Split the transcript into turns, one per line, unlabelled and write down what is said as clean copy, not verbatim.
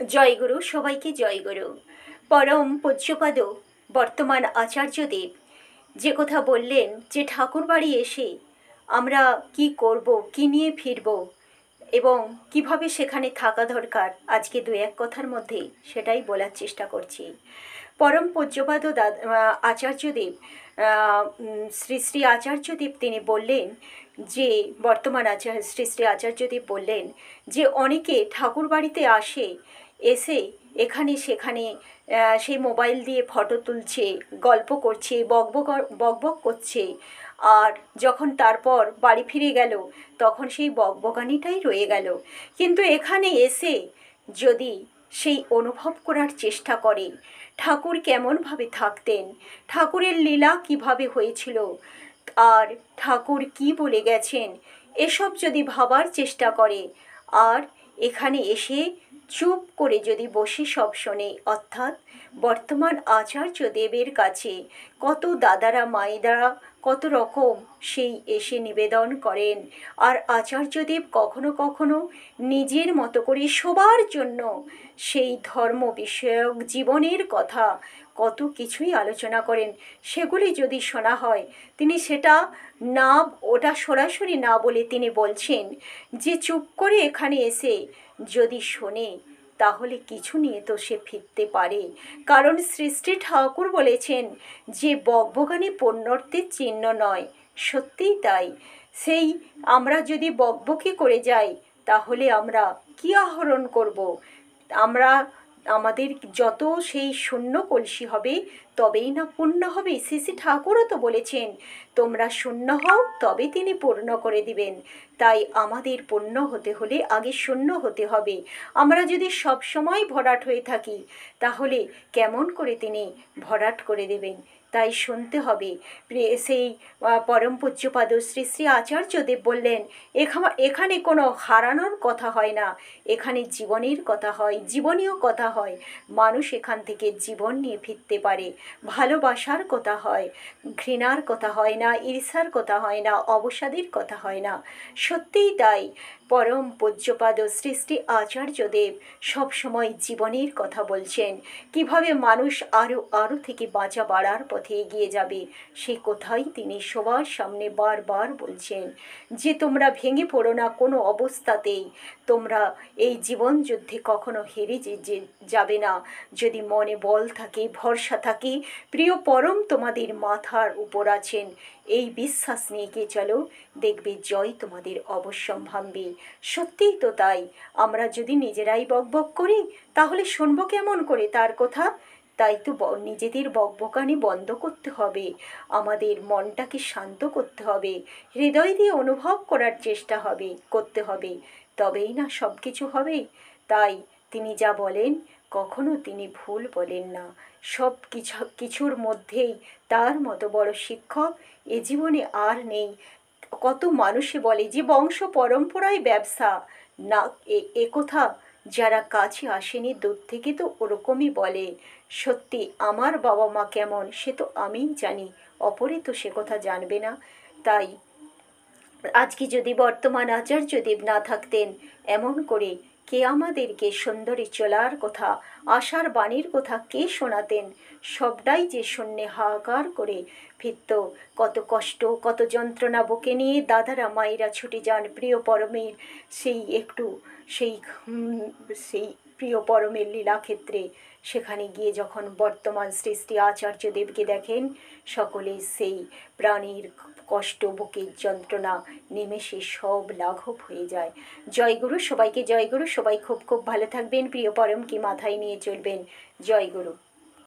জয়গুরু, সবাইকে জয়গুরু। পরম পূজ্যপাদ বর্তমান আচার্যদেব যে কথা বললেন, যে ঠাকুর বাড়ি এসে আমরা কি করব, কি নিয়ে ফিরব এবং কিভাবে সেখানে থাকা দরকার, আজকে দু এক কথার মধ্যে সেটাই বলার চেষ্টা করছি। পরম পূজ্যপাদ আচার্যদেব, শ্রী শ্রী আচার্যদেব তিনি বললেন যে বর্তমান শ্রী শ্রী আচার্যদেব বললেন যে অনেকে ঠাকুর বাড়িতে আসে, এসে এখানে সেখানে সেই মোবাইল দিয়ে ফটো তুলছে, গল্প করছে, বকবক করছে, আর যখন তারপর বাড়ি ফিরে গেল তখন সেই বকবকানিটাই রয়ে গেল। কিন্তু এখানে এসে যদি সেই অনুভব করার চেষ্টা করে ঠাকুর কেমনভাবে থাকতেন, ঠাকুরের লীলা কিভাবে হয়েছিল, আর ঠাকুর কি বলে গেছেন, এসব যদি ভাবার চেষ্টা করে আর এখানে এসে চুপ করে যদি বসে সব শোনে, অর্থাৎ বর্তমান আচার্য দেবের কাছে কত দাদারা মায়েরা কত রকম সেই এসে নিবেদন করেন, আর আচার্যদেব কখনো কখনো নিজের মতো করে সবার জন্য সেই ধর্ম বিষয়ক জীবনের কথা কত কিছুই আলোচনা করেন, সেগুলি যদি শোনা হয়, তিনি সেটা না, ওটা সরাসরি না বলে তিনি বলছেন যে চুপ করে এখানে এসে যদি শোনে তাহলে কিছু নিয়ে তো সে ফিরতে পারে। কারণ শ্রী শ্রী ঠাকুর বলেছেন যে বকবকানি পুণ্যার্থের চিহ্ন নয়। সত্যিই তাই। সেই আমরা যদি বকবকি করে যাই তাহলে আমরা কী আহরণ করব? আমরা আমাদের যত সেই শূন্য কলসি হবে তবেই না পূর্ণ হবে। শ্রী শ্রী ঠাকুরও তো বলেছেন তোমরা শূন্য হও তবে তিনি পূর্ণ করে দিবেন। তাই আমাদের পূর্ণ হতে হলে আগে শূন্য হতে হবে। আমরা যদি সব সময় ভরাট হয়ে থাকি তাহলে কেমন করে তিনি ভরাট করে দেবেন? তাই শুনতে হবে। সেই পরম পূজ্যপাদ শ্রী শ্রী আচার্যদেব বললেন এখানে কোনো হারানোর কথা হয় না, এখানে জীবনের কথা হয়, জীবনীয় কথা হয়। মানুষ এখান থেকে জীবন নিয়ে ফিরতে পারে। ভালোবাসার কথা হয়, ঘৃণার কথা হয় না, ঈর্ষার কথা হয় না, অবসাদের কথা হয় না। সত্যিই তাই। পরম পূজ্যপাদ শ্রী শ্রী আচার্যদেব সবসময় জীবনের কথা বলছেন, কিভাবে মানুষ আরও আরও থেকে বাঁচা বাড়ার পথে এগিয়ে যাবে সে কথাই তিনি সবার সামনে বারবার বলছেন যে তোমরা ভেঙে পড়ো না কোনো অবস্থাতেই, তোমরা এই জীবন যুদ্ধে কখনো হেরে যাবে না। যদি মনে বল থাকে, ভরসা থাকে, প্রিয় পরম তোমাদের মাথার উপর আছেন, এই বিশ্বাস নিয়ে গিয়ে চলো, দেখবে জয় তোমাদের অবশ্যম্ভাবী। সত্যিই তো তাই। আমরা যদি নিজেরাই বকবক করি তাহলে শুনবো কেমন করে তার কথা? তাই তো নিজেদের বকবকানি বন্ধ করতে হবে, আমাদের মনটাকে শান্ত করতে হবে, হৃদয় দিয়ে অনুভব করার চেষ্টা করতে হবে, তবেই না সব কিছু হবে। তাই তিনি যা বলেন কখনো তিনি ভুল বলেন না। সব কিছুর মধ্যেই তার মতো বড় শিক্ষক এ জীবনে আর নেই। কত মানুষে বলে যে বংশ পরম্পরায় ব্যবসা না, কথা যারা কাছে আসেনি দূর থেকে তো ওরকমই বলে। সত্যি আমার বাবা মা কেমন সে তো আমিই জানি, অপরে তো সে কথা জানবে না। তাই আজকে যদি বর্তমান আচার্যদেব না থাকতেন, এমন করে কে আমাদেরকে সুন্দরী চলার কথা, আশার বাণীর কথা কে শোনাতেন? সবটাই যে শূন্যে হাহাকার করে ফিরত। কত কষ্ট, কত যন্ত্রণা বুকে নিয়ে দাদারা মায়েরা ছুটে যান প্রিয় পরমের সেই একটু সেই সেই প্রিয় পরমের লীলাক্ষেত্রে। সেখানে গিয়ে যখন বর্তমান শ্রী শ্রী আচার্যদেবকে দেখেন, সকলে সেই প্রাণীর কষ্ট, বুকের যন্ত্রণা নিমেষে সব লাঘব হয়ে যায়। জয়গুরু, সবাইকে জয়গুরু। সবাই খুব খুব ভালো থাকবেন, প্রিয় পরমকে মাথায় নিয়ে চলবেন। জয়গুরু।